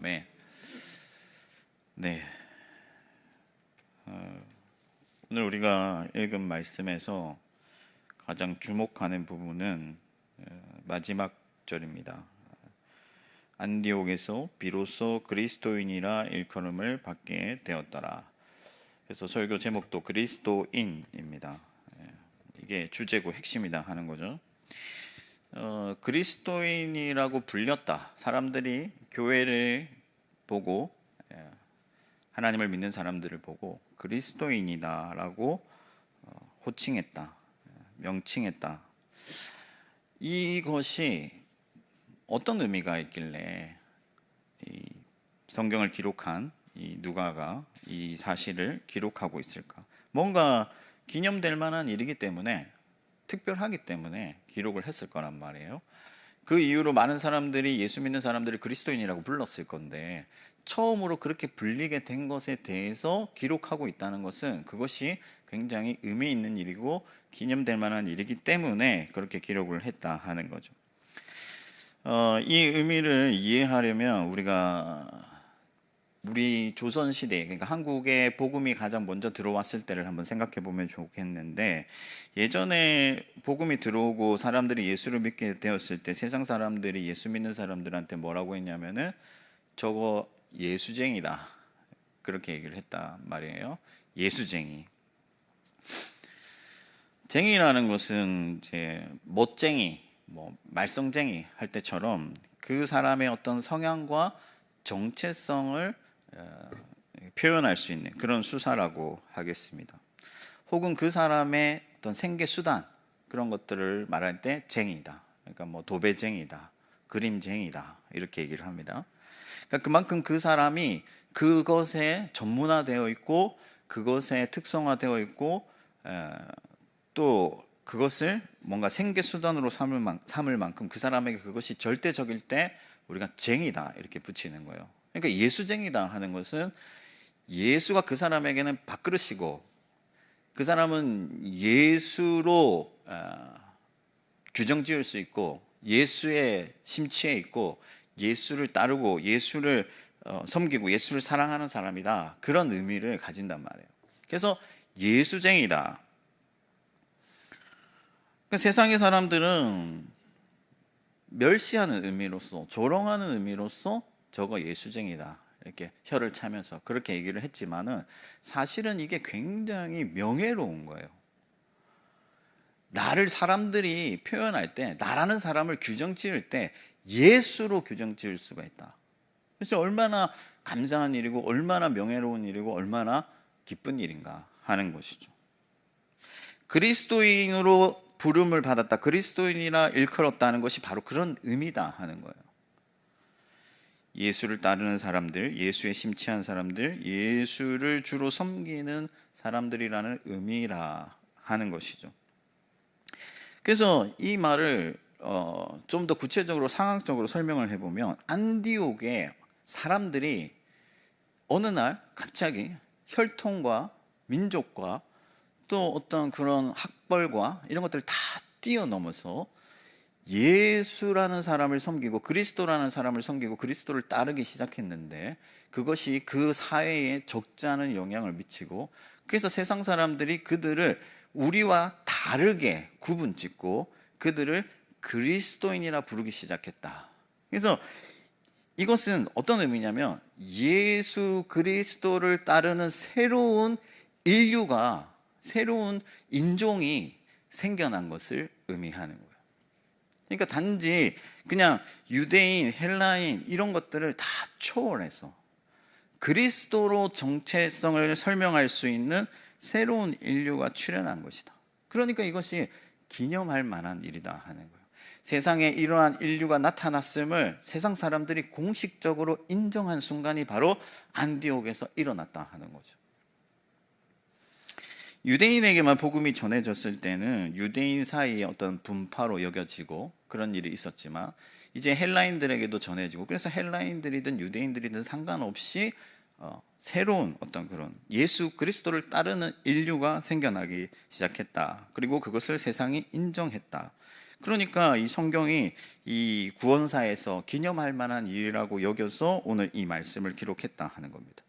네. 네. 오늘 우리가 읽은 말씀에서 가장 주목하는 부분은 마지막 절입니다. 안디옥에서 비로소 그리스도인이라 일컬음을 받게 되었더라. 그래서 설교 제목도 그리스도인입니다. 이게 주제고 핵심이다 하는 거죠. 그리스도인이라고 불렸다. 사람들이 교회를 보고 하나님을 믿는 사람들을 보고 그리스도인이다라고 호칭했다, 명칭했다. 이것이 어떤 의미가 있길래 이 성경을 기록한 이 누가가 이 사실을 기록하고 있을까? 뭔가 기념될 만한 일이기 때문에, 특별하기 때문에 기록을 했을 거란 말이에요. 그 이후로 많은 사람들이 예수 믿는 사람들을 그리스도인이라고 불렀을 건데, 처음으로 그렇게 불리게 된 것에 대해서 기록하고 있다는 것은 그것이 굉장히 의미 있는 일이고 기념될 만한 일이기 때문에 그렇게 기록을 했다 하는 거죠. 이 의미를 이해하려면 우리 조선시대, 그러니까 한국에 복음이 가장 먼저 들어왔을 때를 한번 생각해 보면 좋겠는데, 예전에 복음이 들어오고 사람들이 예수를 믿게 되었을 때 세상 사람들이 예수 믿는 사람들한테 뭐라고 했냐면은 저거 예수쟁이다, 그렇게 얘기를 했단 말이에요. 예수쟁이. 쟁이라는 것은 이제 멋쟁이, 말썽쟁이 할 때처럼 그 사람의 어떤 성향과 정체성을 표현할 수 있는 그런 수사라고 하겠습니다. 혹은 그 사람의 어떤 생계 수단, 그런 것들을 말할 때 쟁이다. 그러니까 도배쟁이다, 그림쟁이다, 이렇게 얘기를 합니다. 그러니까 그만큼 그 사람이 그것에 전문화되어 있고 그것에 특성화되어 있고 또 그것을 뭔가 생계 수단으로 삼을 만큼 그 사람에게 그것이 절대적일 때 우리가 쟁이다 이렇게 붙이는 거예요. 그러니까 예수쟁이다 하는 것은 예수가 그 사람에게는 밥그릇이고 그 사람은 예수로 규정 지을 수 있고 예수의 심취해 있고 예수를 따르고 예수를 섬기고 예수를 사랑하는 사람이다, 그런 의미를 가진단 말이에요. 그래서 예수쟁이다. 세상의 사람들은 멸시하는 의미로서, 조롱하는 의미로서 저거 예수쟁이다 이렇게 혀를 차면서 그렇게 얘기를 했지만은 사실은 이게 굉장히 명예로운 거예요. 나를 사람들이 표현할 때, 나라는 사람을 규정 지을 때 예수로 규정 지을 수가 있다. 그래서 얼마나 감사한 일이고 얼마나 명예로운 일이고 얼마나 기쁜 일인가 하는 것이죠. 그리스도인으로 부름을 받았다, 그리스도인이라 일컬었다는 것이 바로 그런 의미다 하는 거예요. 예수를 따르는 사람들, 예수에 심취한 사람들, 예수를 주로 섬기는 사람들이라는 의미라 하는 것이죠. 그래서 이 말을 좀 더 구체적으로 상황적으로 설명을 해보면, 안디옥의 사람들이 어느 날 갑자기 혈통과 민족과 또 어떤 그런 학벌과 이런 것들을 다 뛰어넘어서 예수라는 사람을 섬기고 그리스도라는 사람을 섬기고 그리스도를 따르기 시작했는데, 그것이 그 사회에 적지 않은 영향을 미치고, 그래서 세상 사람들이 그들을 우리와 다르게 구분짓고 그들을 그리스도인이라 부르기 시작했다. 그래서 이것은 어떤 의미냐면 예수 그리스도를 따르는 새로운 인류가, 새로운 인종이 생겨난 것을 의미하는 거예요. 그러니까 단지 그냥 유대인, 헬라인 이런 것들을 다 초월해서 그리스도로 정체성을 설명할 수 있는 새로운 인류가 출현한 것이다. 그러니까 이것이 기념할 만한 일이다 하는 거예요. 세상에 이러한 인류가 나타났음을 세상 사람들이 공식적으로 인정한 순간이 바로 안디옥에서 일어났다 하는 거죠. 유대인에게만 복음이 전해졌을 때는 유대인 사이의 어떤 분파로 여겨지고 그런 일이 있었지만, 이제 헬라인들에게도 전해지고, 그래서 헬라인들이든 유대인들이든 상관없이 새로운 어떤 그런 예수 그리스도를 따르는 인류가 생겨나기 시작했다. 그리고 그것을 세상이 인정했다. 그러니까 이 성경이 이 구원사에서 기념할 만한 일이라고 여겨서 오늘 이 말씀을 기록했다 하는 겁니다.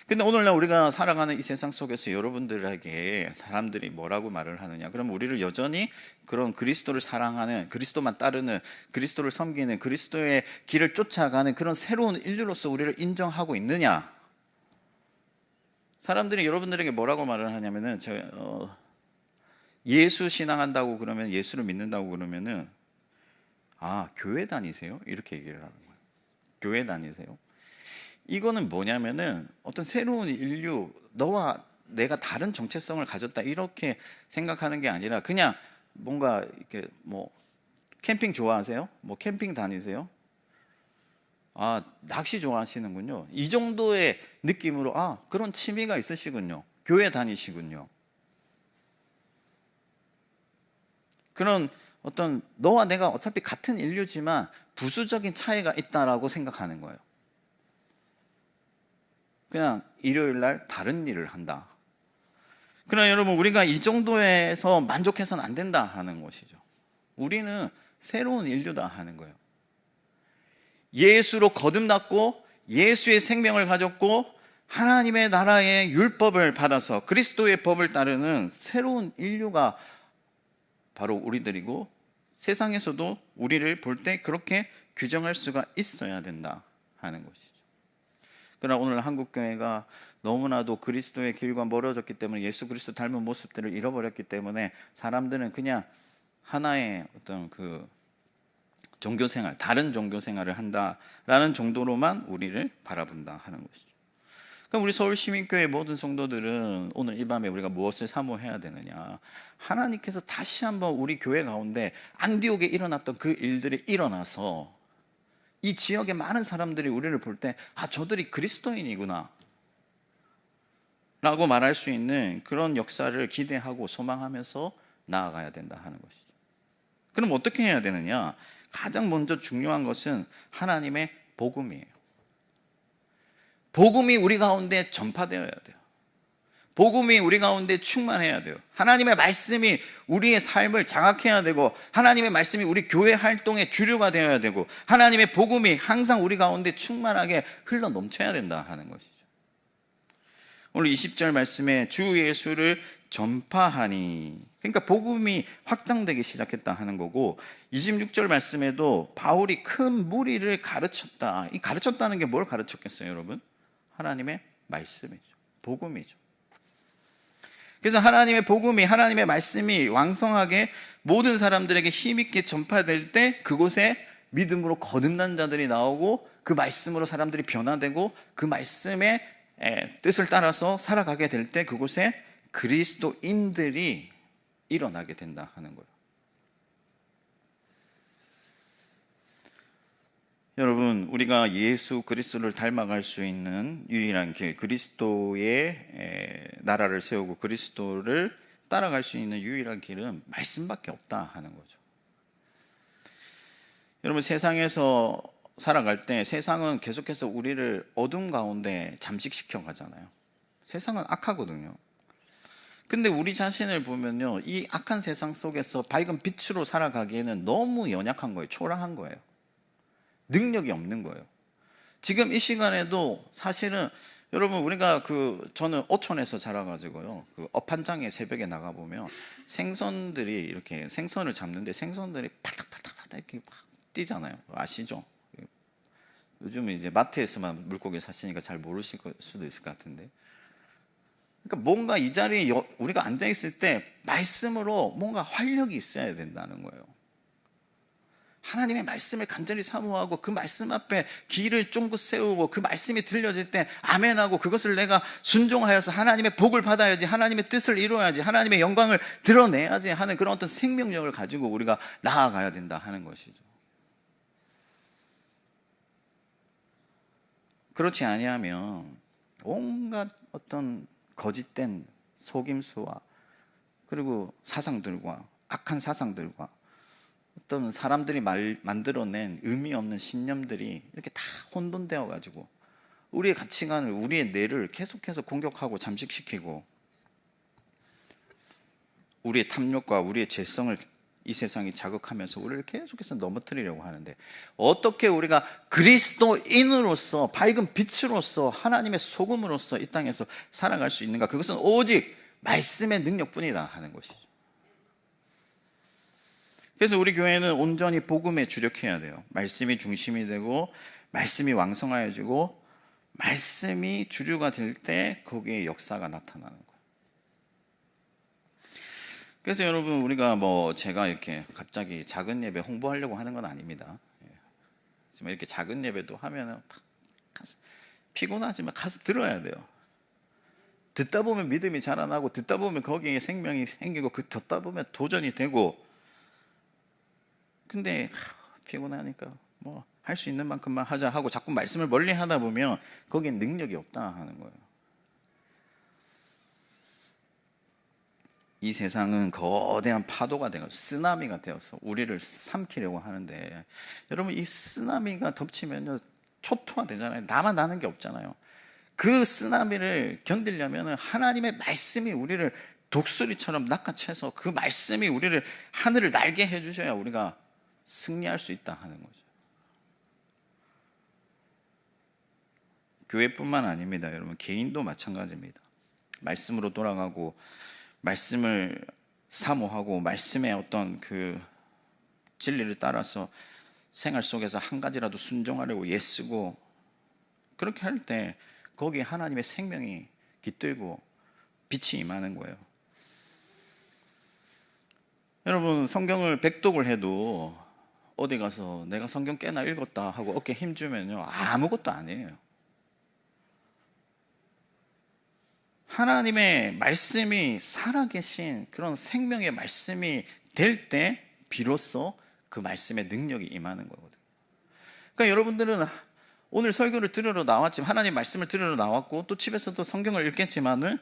근데 오늘날 우리가 살아가는 이 세상 속에서 여러분들에게 사람들이 뭐라고 말을 하느냐? 그럼 우리를 여전히 그런 그리스도를 사랑하는, 그리스도만 따르는, 그리스도를 섬기는, 그리스도의 길을 쫓아가는 그런 새로운 인류로서 우리를 인정하고 있느냐? 사람들이 여러분들에게 뭐라고 말을 하냐면은 예수 신앙한다고 그러면, 예수를 믿는다고 그러면은, 아, 교회 다니세요? 이렇게 얘기를 하는 거예요. 교회 다니세요? 이거는 뭐냐면은 어떤 새로운 인류, 너와 내가 다른 정체성을 가졌다 이렇게 생각하는 게 아니라, 그냥 뭔가 이렇게 뭐 캠핑 좋아하세요? 뭐 캠핑 다니세요? 아, 낚시 좋아하시는군요. 이 정도의 느낌으로, 아, 그런 취미가 있으시군요. 교회 다니시군요. 그런 어떤 너와 내가 어차피 같은 인류지만 부수적인 차이가 있다라고 생각하는 거예요. 그냥 일요일 날 다른 일을 한다. 그러나 여러분, 우리가 이 정도에서 만족해서는 안 된다 하는 것이죠. 우리는 새로운 인류다 하는 거예요. 예수로 거듭났고 예수의 생명을 가졌고 하나님의 나라의 율법을 받아서 그리스도의 법을 따르는 새로운 인류가 바로 우리들이고, 세상에서도 우리를 볼 때 그렇게 규정할 수가 있어야 된다 하는 것이죠. 그러나 오늘 한국교회가 너무나도 그리스도의 길과 멀어졌기 때문에, 예수 그리스도 닮은 모습들을 잃어버렸기 때문에 사람들은 그냥 하나의 어떤 그 종교생활, 다른 종교생활을 한다라는 정도로만 우리를 바라본다 하는 것이죠. 그럼 우리 서울시민교회 모든 성도들은 오늘 이 밤에 우리가 무엇을 사모해야 되느냐? 하나님께서 다시 한번 우리 교회 가운데 안디옥에 일어났던 그 일들이 일어나서 이 지역의 많은 사람들이 우리를 볼 때, 아, 저들이 그리스도인이구나 라고 말할 수 있는 그런 역사를 기대하고 소망하면서 나아가야 된다 하는 것이죠. 그럼 어떻게 해야 되느냐? 가장 먼저 중요한 것은 하나님의 복음이에요. 복음이 우리 가운데 전파되어야 돼요. 복음이 우리 가운데 충만해야 돼요. 하나님의 말씀이 우리의 삶을 장악해야 되고, 하나님의 말씀이 우리 교회 활동의 주류가 되어야 되고, 하나님의 복음이 항상 우리 가운데 충만하게 흘러 넘쳐야 된다 하는 것이죠. 오늘 20절 말씀에 주 예수를 전파하니, 그러니까 복음이 확장되기 시작했다 하는 거고, 26절 말씀에도 바울이 큰 무리를 가르쳤다. 이 가르쳤다는 게 뭘 가르쳤겠어요, 여러분? 하나님의 말씀이죠. 복음이죠. 그래서 하나님의 복음이, 하나님의 말씀이 왕성하게 모든 사람들에게 힘있게 전파될 때 그곳에 믿음으로 거듭난 자들이 나오고, 그 말씀으로 사람들이 변화되고, 그 말씀의 뜻을 따라서 살아가게 될 때 그곳에 그리스도인들이 일어나게 된다 하는 거예요. 여러분, 우리가 예수 그리스도를 닮아갈 수 있는 유일한 길, 그리스도의 나라를 세우고 그리스도를 따라갈 수 있는 유일한 길은 말씀밖에 없다 하는 거죠. 여러분, 세상에서 살아갈 때 세상은 계속해서 우리를 어둠 가운데 잠식시켜 가잖아요. 세상은 악하거든요. 근데 우리 자신을 보면요, 이 악한 세상 속에서 밝은 빛으로 살아가기에는 너무 연약한 거예요. 초라한 거예요. 능력이 없는 거예요. 지금 이 시간에도 사실은 여러분, 우리가 저는 어촌에서 자라가지고요, 그 업한장에 새벽에 나가 보면 생선들이 이렇게 생선을 잡는데 생선들이 파닥파닥 이렇게 막 뛰잖아요. 아시죠? 요즘은 이제 마트에서만 물고기 사시니까 잘 모르실 수도 있을 것 같은데, 그러니까 뭔가 이 자리에 우리가 앉아 있을 때 말씀으로 뭔가 활력이 있어야 된다는 거예요. 하나님의 말씀을 간절히 사모하고 그 말씀 앞에 길을 쫑긋 세우고, 그 말씀이 들려질 때 아멘하고, 그것을 내가 순종하여서 하나님의 복을 받아야지, 하나님의 뜻을 이루어야지, 하나님의 영광을 드러내야지 하는 그런 어떤 생명력을 가지고 우리가 나아가야 된다 하는 것이죠. 그렇지 아니하면 온갖 어떤 거짓된 속임수와 그리고 사상들과 악한 사상들과 어떤 사람들이 만들어낸 의미 없는 신념들이 이렇게 다 혼돈되어 가지고 우리의 가치관을, 우리의 뇌를 계속해서 공격하고 잠식시키고, 우리의 탐욕과 우리의 죄성을 이 세상이 자극하면서 우리를 계속해서 넘어뜨리려고 하는데, 어떻게 우리가 그리스도인으로서 밝은 빛으로서 하나님의 소금으로서 이 땅에서 살아갈 수 있는가? 그것은 오직 말씀의 능력뿐이다 하는 것이죠. 그래서 우리 교회는 온전히 복음에 주력해야 돼요. 말씀이 중심이 되고 말씀이 왕성하여지고 말씀이 주류가 될 때 거기에 역사가 나타나는 거예요. 그래서 여러분, 우리가 제가 이렇게 갑자기 작은 예배 홍보하려고 하는 건 아닙니다. 지금 이렇게 작은 예배도 하면은 피곤하지만 가서 들어야 돼요. 듣다 보면 믿음이 자라나고, 듣다 보면 거기에 생명이 생기고, 듣다 보면 도전이 되고. 근데 피곤하니까 할 수 있는 만큼만 하자 하고 자꾸 말씀을 멀리 하다 보면 거기엔 능력이 없다 하는 거예요. 이 세상은 거대한 파도가 되고 쓰나미가 되어서 우리를 삼키려고 하는데, 여러분, 이 쓰나미가 덮치면요 초토화 되잖아요. 나만 나는 게 없잖아요. 그 쓰나미를 견디려면 하나님의 말씀이 우리를 독수리처럼 낚아채서 그 말씀이 우리를 하늘을 날게 해주셔야 우리가 승리할 수 있다 하는 거죠. 교회뿐만 아닙니다. 여러분, 개인도 마찬가지입니다. 말씀으로 돌아가고 말씀을 사모하고 말씀의 어떤 그 진리를 따라서 생활 속에서 한 가지라도 순종하려고 애쓰고, 그렇게 할 때 거기에 하나님의 생명이 깃들고 빛이 임하는 거예요. 여러분, 성경을 백독을 해도 어디 가서 내가 성경 꽤나 읽었다 하고 어깨 힘주면요 아무것도 아니에요. 하나님의 말씀이 살아계신 그런 생명의 말씀이 될 때 비로소 그 말씀의 능력이 임하는 거거든요. 그러니까 여러분들은 오늘 설교를 들으러 나왔지만, 하나님 말씀을 들으러 나왔고 또 집에서도 성경을 읽겠지만은,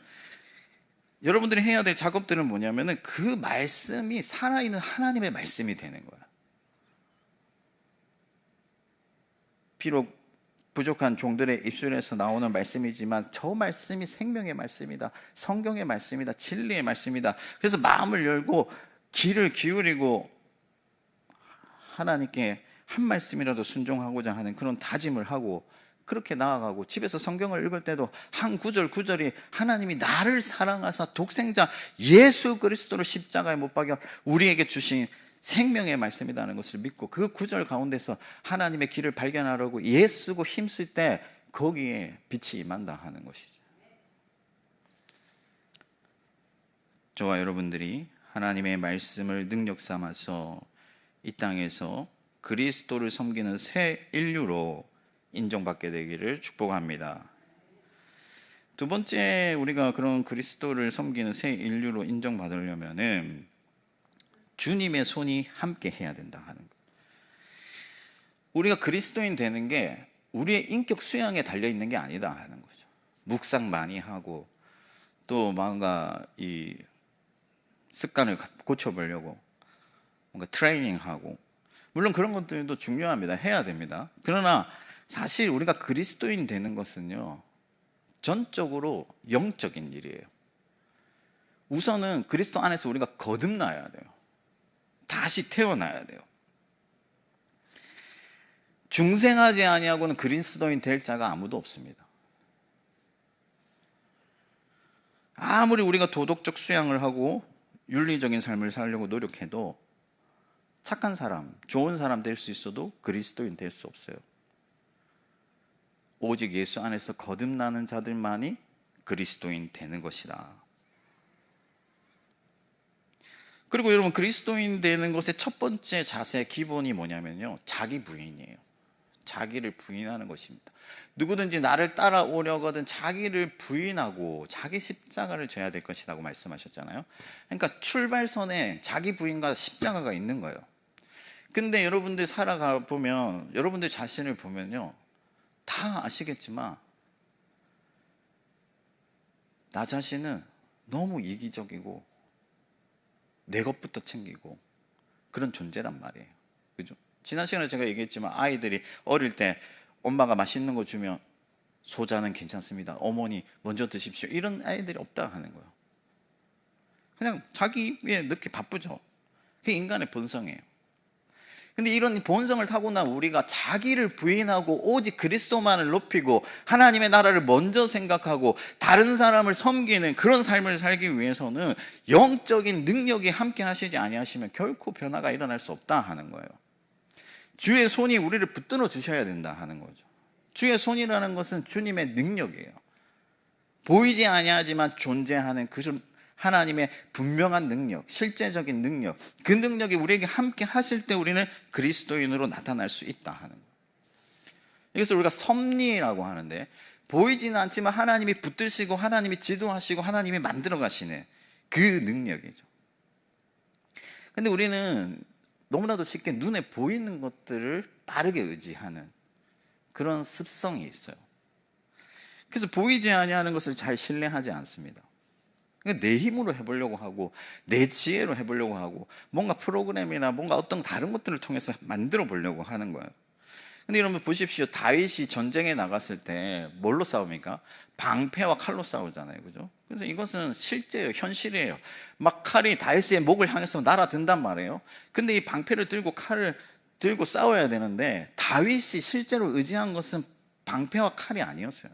여러분들이 해야 될 작업들은 뭐냐면은 그 말씀이 살아있는 하나님의 말씀이 되는 거야. 비록 부족한 종들의 입술에서 나오는 말씀이지만 저 말씀이 생명의 말씀이다, 성경의 말씀이다, 진리의 말씀이다. 그래서 마음을 열고 귀를 기울이고 하나님께 한 말씀이라도 순종하고자 하는 그런 다짐을 하고, 그렇게 나아가고, 집에서 성경을 읽을 때도 한 구절 구절이 하나님이 나를 사랑하사 독생자 예수 그리스도를 십자가에 못 박여 우리에게 주신 생명의 말씀이라는 것을 믿고, 그 구절 가운데서 하나님의 길을 발견하려고 애쓰고 힘쓸 때 거기에 빛이 임한다 하는 것이죠. 저와 여러분들이 하나님의 말씀을 능력 삼아서 이 땅에서 그리스도를 섬기는 새 인류로 인정받게 되기를 축복합니다. 두 번째, 우리가 그런 그리스도를 섬기는 새 인류로 인정받으려면은 주님의 손이 함께 해야 된다 하는 거예요. 우리가 그리스도인 되는 게 우리의 인격 수양에 달려있는 게 아니다 하는 거죠. 묵상 많이 하고 또 뭔가 이 습관을 고쳐보려고 뭔가 트레이닝하고, 물론 그런 것들도 중요합니다. 해야 됩니다. 그러나 사실 우리가 그리스도인 되는 것은요 전적으로 영적인 일이에요. 우선은 그리스도 안에서 우리가 거듭나야 돼요. 다시 태어나야 돼요. 중생하지 아니하고는 그리스도인 될 자가 아무도 없습니다. 아무리 우리가 도덕적 수양을 하고 윤리적인 삶을 살려고 노력해도 착한 사람, 좋은 사람 될 수 있어도 그리스도인 될 수 없어요. 오직 예수 안에서 거듭나는 자들만이 그리스도인 되는 것이다. 그리고 여러분, 그리스도인 되는 것의 첫 번째 자세 기본이 뭐냐면요 자기 부인이에요. 자기를 부인하는 것입니다. 누구든지 나를 따라오려거든 자기를 부인하고 자기 십자가를 져야 될 것이라고 말씀하셨잖아요. 그러니까 출발선에 자기 부인과 십자가가 있는 거예요. 근데 여러분들 살아가 보면, 여러분들 자신을 보면요 다 아시겠지만 나 자신은 너무 이기적이고 내 것부터 챙기고 그런 존재란 말이에요. 그죠? 지난 시간에 제가 얘기했지만 아이들이 어릴 때 엄마가 맛있는 거 주면 소자는 괜찮습니다, 어머니 먼저 드십시오, 이런 아이들이 없다 하는 거예요. 그냥 자기 위에 넣기 바쁘죠. 그게 인간의 본성이에요. 근데 이런 본성을 타고난 우리가 자기를 부인하고 오직 그리스도만을 높이고 하나님의 나라를 먼저 생각하고 다른 사람을 섬기는 그런 삶을 살기 위해서는 영적인 능력이 함께 하시지 아니하시면 결코 변화가 일어날 수 없다 하는 거예요. 주의 손이 우리를 붙들어 주셔야 된다 하는 거죠. 주의 손이라는 것은 주님의 능력이에요. 보이지 아니하지만 존재하는 그 하나님의 분명한 능력, 실제적인 능력, 그 능력이 우리에게 함께 하실 때 우리는 그리스도인으로 나타날 수 있다 하는 거예요. 이것을 우리가 섭리라고 하는데, 보이지는 않지만 하나님이 붙드시고 하나님이 지도하시고 하나님이 만들어 가시는 그 능력이죠. 근데 우리는 너무나도 쉽게 눈에 보이는 것들을 빠르게 의지하는 그런 습성이 있어요. 그래서 보이지 아니하는 것을 잘 신뢰하지 않습니다. 그러니까 내 힘으로 해보려고 하고 내 지혜로 해보려고 하고 뭔가 프로그램이나 뭔가 어떤 다른 것들을 통해서 만들어 보려고 하는 거예요. 근데 여러분 보십시오. 다윗이 전쟁에 나갔을 때 뭘로 싸웁니까? 방패와 칼로 싸우잖아요. 그죠? 그래서 이것은 실제예요. 현실이에요. 막 칼이 다윗의 목을 향해서 날아든단 말이에요. 근데 이 방패를 들고 칼을 들고 싸워야 되는데 다윗이 실제로 의지한 것은 방패와 칼이 아니었어요.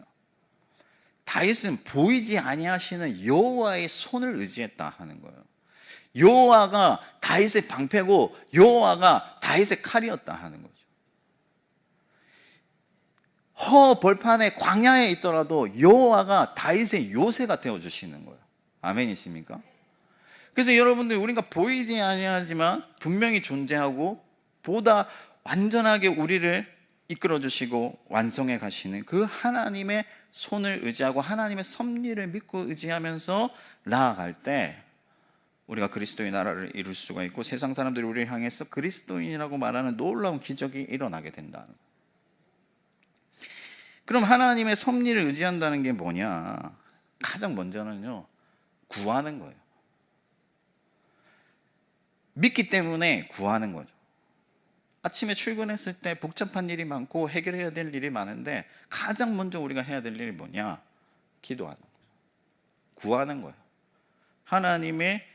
다윗은 보이지 아니하시는 여호와의 손을 의지했다 하는 거예요. 여호와가 다윗의 방패고 여호와가 다윗의 칼이었다 하는 거죠. 허벌판의 광야에 있더라도 여호와가 다윗의 요새가 되어주시는 거예요. 아멘이십니까? 그래서 여러분들, 우리가 보이지 아니하지만 분명히 존재하고 보다 완전하게 우리를 이끌어주시고 완성해 가시는 그 하나님의 손을 의지하고 하나님의 섭리를 믿고 의지하면서 나아갈 때 우리가 그리스도의 나라를 이룰 수가 있고 세상 사람들이 우리를 향해서 그리스도인이라고 말하는 놀라운 기적이 일어나게 된다는 거예요. 그럼 하나님의 섭리를 의지한다는 게 뭐냐? 가장 먼저는요, 구하는 거예요. 믿기 때문에 구하는 거죠. 아침에 출근했을 때 복잡한 일이 많고 해결해야 될 일이 많은데 가장 먼저 우리가 해야 될 일이 뭐냐? 기도하는 거예요. 구하는 거예요. 하나님의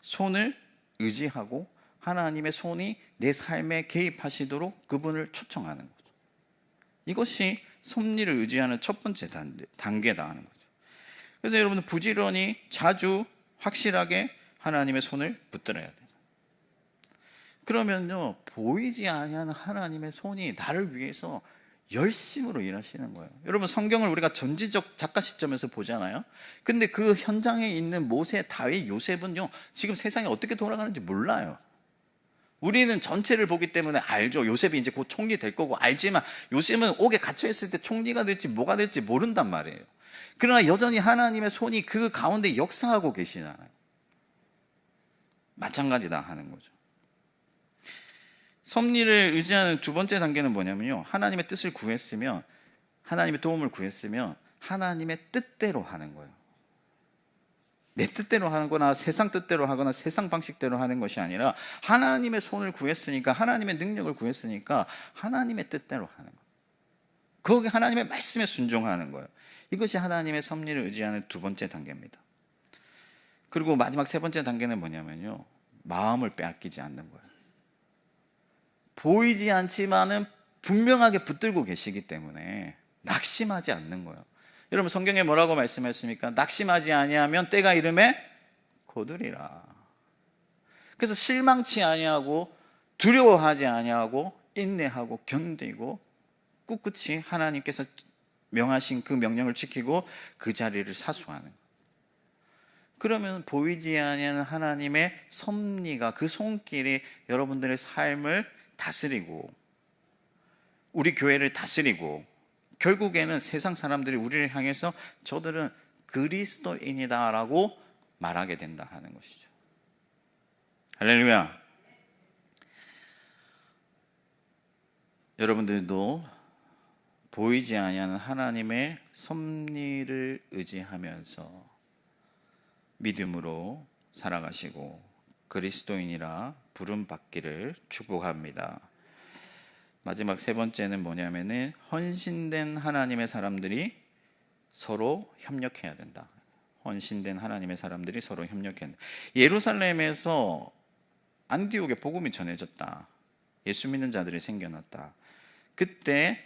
손을 의지하고 하나님의 손이 내 삶에 개입하시도록 그분을 초청하는 거죠. 이것이 섭리를 의지하는 첫 번째 단계다 하는 거죠. 그래서 여러분들 부지런히 자주 확실하게 하나님의 손을 붙들어야 돼요. 그러면요, 보이지 아니하는 하나님의 손이 나를 위해서 열심으로 일하시는 거예요. 여러분, 성경을 우리가 전지적 작가 시점에서 보잖아요. 근데 그 현장에 있는 모세, 다윗, 요셉은요, 지금 세상이 어떻게 돌아가는지 몰라요. 우리는 전체를 보기 때문에 알죠. 요셉이 이제 곧 총리 될 거고 알지만 요셉은 옥에 갇혀 있을 때 총리가 될지 뭐가 될지 모른단 말이에요. 그러나 여전히 하나님의 손이 그 가운데 역사하고 계시잖아요. 마찬가지다 하는 거죠. 섭리를 의지하는 두 번째 단계는 뭐냐면요, 하나님의 뜻을 구했으면, 하나님의 도움을 구했으면 하나님의 뜻대로 하는 거예요. 내 뜻대로 하는 거나 세상 뜻대로 하거나 세상 방식대로 하는 것이 아니라 하나님의 손을 구했으니까, 하나님의 능력을 구했으니까 하나님의 뜻대로 하는 거예요. 거기 하나님의 말씀에 순종하는 거예요. 이것이 하나님의 섭리를 의지하는 두 번째 단계입니다. 그리고 마지막 세 번째 단계는 뭐냐면요, 마음을 빼앗기지 않는 거예요. 보이지 않지만은 분명하게 붙들고 계시기 때문에 낙심하지 않는 거예요. 여러분, 성경에 뭐라고 말씀했습니까? 낙심하지 아니하면 때가 이름에 거두리라. 그래서 실망치 아니하고 두려워하지 아니하고 인내하고 견디고 꿋꿋이 하나님께서 명하신 그 명령을 지키고 그 자리를 사수하는 거예요. 그러면 보이지 아니하는 하나님의 섭리가, 그 손길이 여러분들의 삶을 다스리고 우리 교회를 다스리고 결국에는 세상 사람들이 우리를 향해서 저들은 그리스도인이다라고 말하게 된다 하는 것이죠. 할렐루야. 여러분들도 보이지 아니하는 하나님의 섭리를 의지하면서 믿음으로 살아가시고 그리스도인이라 부름받기를 축복합니다. 마지막 세 번째는 뭐냐면은 헌신된 하나님의 사람들이 서로 협력해야 된다. 헌신된 하나님의 사람들이 서로 협력해야 된다. 예루살렘에서 안디옥에 복음이 전해졌다. 예수 믿는 자들이 생겨났다. 그때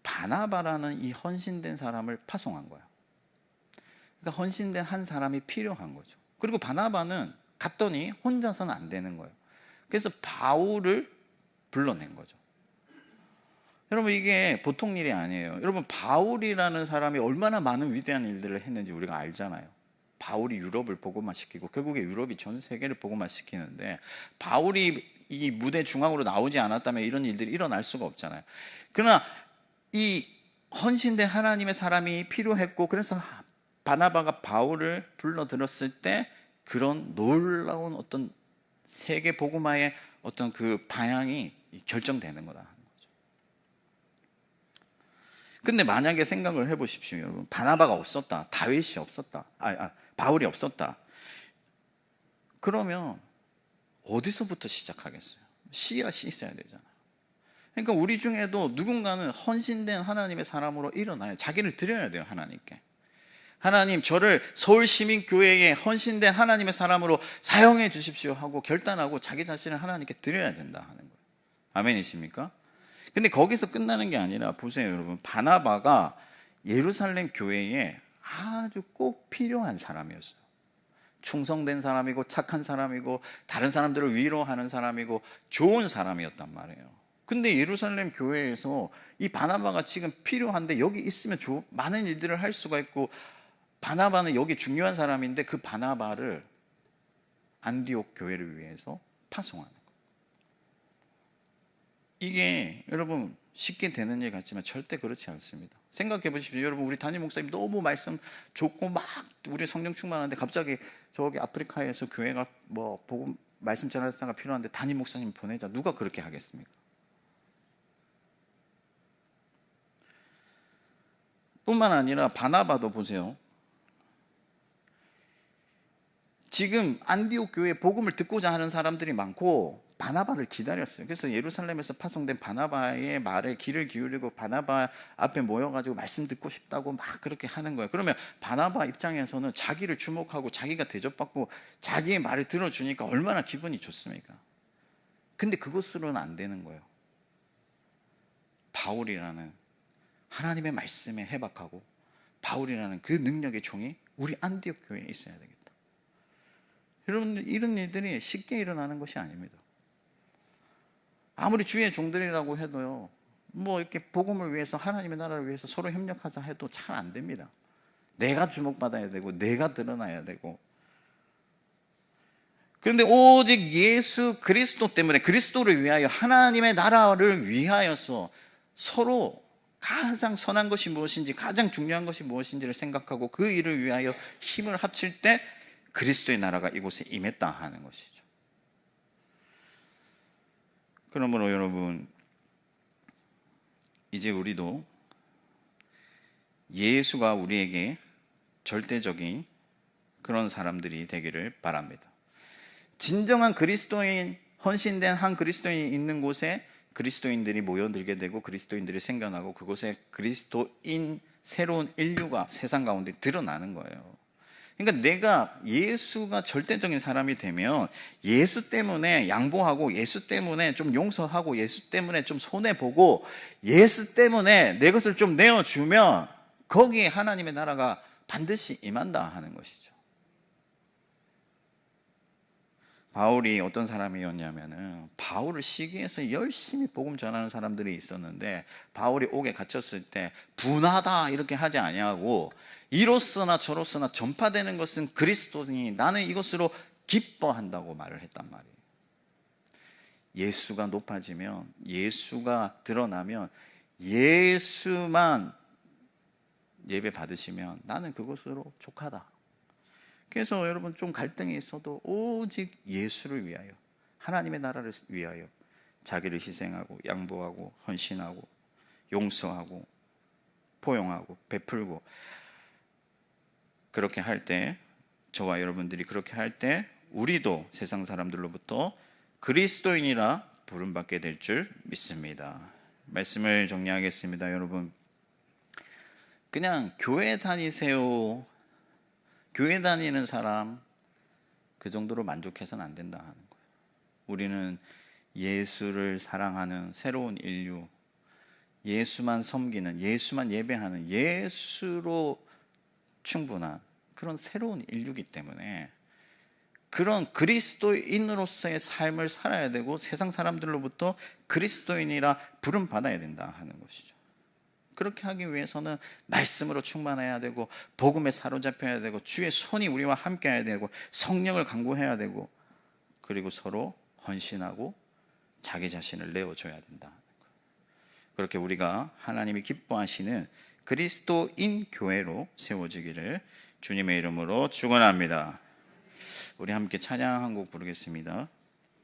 바나바라는 이 헌신된 사람을 파송한 거야. 그러니까 헌신된 한 사람이 필요한 거죠. 그리고 바나바는 갔더니 혼자서는 안 되는 거예요. 그래서 바울을 불러낸 거죠. 여러분, 이게 보통 일이 아니에요. 여러분, 바울이라는 사람이 얼마나 많은 위대한 일들을 했는지 우리가 알잖아요. 바울이 유럽을 복음화시키고 결국에 유럽이 전 세계를 복음화시키는데, 바울이 이 무대 중앙으로 나오지 않았다면 이런 일들이 일어날 수가 없잖아요. 그러나 이 헌신된 하나님의 사람이 필요했고, 그래서 바나바가 바울을 불러들었을 때 그런 놀라운 어떤 세계 복음화의 어떤 그 방향이 결정되는 거다. 근데 만약에 생각을 해보십시오, 여러분. 바나바가 없었다, 다윗이 없었다, 바울이 없었다. 그러면 어디서부터 시작하겠어요? 씨앗이 있어야 되잖아요. 그러니까 우리 중에도 누군가는 헌신된 하나님의 사람으로 일어나요. 자기를 드려야 돼요, 하나님께. 하나님, 저를 서울시민교회에 헌신된 하나님의 사람으로 사용해 주십시오 하고 결단하고 자기 자신을 하나님께 드려야 된다 하는 거예요. 아멘이십니까? 근데 거기서 끝나는 게 아니라, 보세요 여러분, 바나바가 예루살렘 교회에 아주 꼭 필요한 사람이었어요. 충성된 사람이고 착한 사람이고 다른 사람들을 위로하는 사람이고 좋은 사람이었단 말이에요. 근데 예루살렘 교회에서 이 바나바가 지금 필요한데, 여기 있으면 많은 일들을 할 수가 있고, 바나바는 여기 중요한 사람인데 그 바나바를 안디옥 교회를 위해서 파송하는 거예요. 이게 여러분 쉽게 되는 일 같지만 절대 그렇지 않습니다. 생각해 보십시오. 여러분, 우리 담임 목사님 너무 말씀 좋고 막 우리 성령 충만한데, 갑자기 저기 아프리카에서 교회가 뭐 복음 말씀 전하자가 필요한데 담임 목사님 보내자. 누가 그렇게 하겠습니까? 뿐만 아니라 바나바도 보세요. 지금 안디옥 교회에 복음을 듣고자 하는 사람들이 많고 바나바를 기다렸어요. 그래서 예루살렘에서 파송된 바나바의 말에 귀를 기울이고 바나바 앞에 모여가지고 말씀 듣고 싶다고 막 그렇게 하는 거예요. 그러면 바나바 입장에서는 자기를 주목하고 자기가 대접받고 자기의 말을 들어주니까 얼마나 기분이 좋습니까? 근데 그것으로는 안 되는 거예요. 바울이라는 하나님의 말씀에 해박하고 바울이라는 그 능력의 종이 우리 안디옥 교회에 있어야 되겠다. 여러분, 이런 일들이 쉽게 일어나는 것이 아닙니다. 아무리 주의 종들이라고 해도요, 뭐 이렇게 복음을 위해서, 하나님의 나라를 위해서 서로 협력하자 해도 잘 안 됩니다. 내가 주목받아야 되고 내가 드러나야 되고. 그런데 오직 예수 그리스도 때문에, 그리스도를 위하여, 하나님의 나라를 위하여서 서로 가장 선한 것이 무엇인지, 가장 중요한 것이 무엇인지를 생각하고 그 일을 위하여 힘을 합칠 때 그리스도의 나라가 이곳에 임했다 하는 것이죠. 그러므로 여러분, 이제 우리도 예수가 우리에게 절대적인 그런 사람들이 되기를 바랍니다. 진정한 그리스도인, 헌신된 한 그리스도인이 있는 곳에 그리스도인들이 모여들게 되고 그리스도인들이 생겨나고 그곳에 그리스도인, 새로운 인류가 세상 가운데 드러나는 거예요. 그러니까 내가 예수가 절대적인 사람이 되면 예수 때문에 양보하고, 예수 때문에 좀 용서하고, 예수 때문에 좀 손해보고, 예수 때문에 내 것을 좀 내어주면 거기에 하나님의 나라가 반드시 임한다 하는 것이죠. 바울이 어떤 사람이었냐면은, 바울을 시기해서 열심히 복음 전하는 사람들이 있었는데, 바울이 옥에 갇혔을 때 분하다 이렇게 하지 아니하고, 이로서나 저로서나 전파되는 것은 그리스도니 나는 이것으로 기뻐한다고 말을 했단 말이에요. 예수가 높아지면, 예수가 드러나면, 예수만 예배 받으시면 나는 그것으로 족하다. 그래서 여러분, 좀 갈등이 있어도 오직 예수를 위하여, 하나님의 나라를 위하여 자기를 희생하고 양보하고 헌신하고 용서하고 포용하고 베풀고, 그렇게 할 때, 저와 여러분들이 그렇게 할 때 우리도 세상 사람들로부터 그리스도인이라 부름받게 될 줄 믿습니다. 말씀을 정리하겠습니다. 여러분, 그냥 교회 다니세요, 교회 다니는 사람, 그 정도로 만족해서는 안 된다 하는 거예요. 우리는 예수를 사랑하는 새로운 인류, 예수만 섬기는, 예수만 예배하는, 예수로 충분한 그런 새로운 인류이기 때문에 그런 그리스도인으로서의 삶을 살아야 되고 세상 사람들로부터 그리스도인이라 부름받아야 된다 하는 것이죠. 그렇게 하기 위해서는 말씀으로 충만해야 되고 복음에 사로잡혀야 되고 주의 손이 우리와 함께 해야 되고 성령을 강구해야 되고 그리고 서로 헌신하고 자기 자신을 내어줘야 된다. 그렇게 우리가 하나님이 기뻐하시는 그리스도인 교회로 세워지기를 주님의 이름으로 축원합니다. 우리 함께 찬양 한 곡 부르겠습니다.